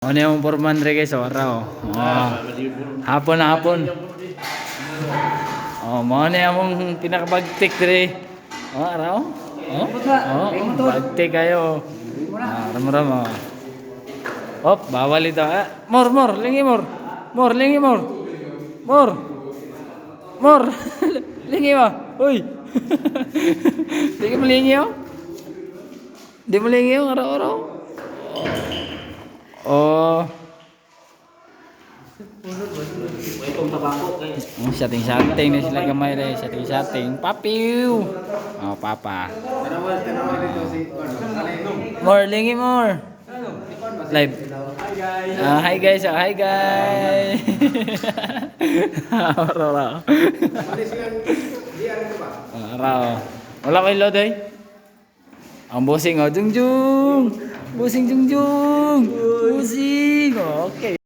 Ano yung Forman Enriquez araw? Hapon na hapon. Mo na yung pinakabagtik dire. Araw? Bagtik kayo. Ram-ram. Bawal ito. Mor, lingi mor. Mor, lingi mor. Mor. Lingi mo. Uy. Di mo lingi oh. Di mo lingi oh araw-araw. Setting na sila gamay rin. Setting. Papiw. Papa. More, lingi more. Live. Hi guys. Hi guys. Araw. Wala kayo load eh. Ang busing Jungjung. Busing Jungjung. Busing. Okay.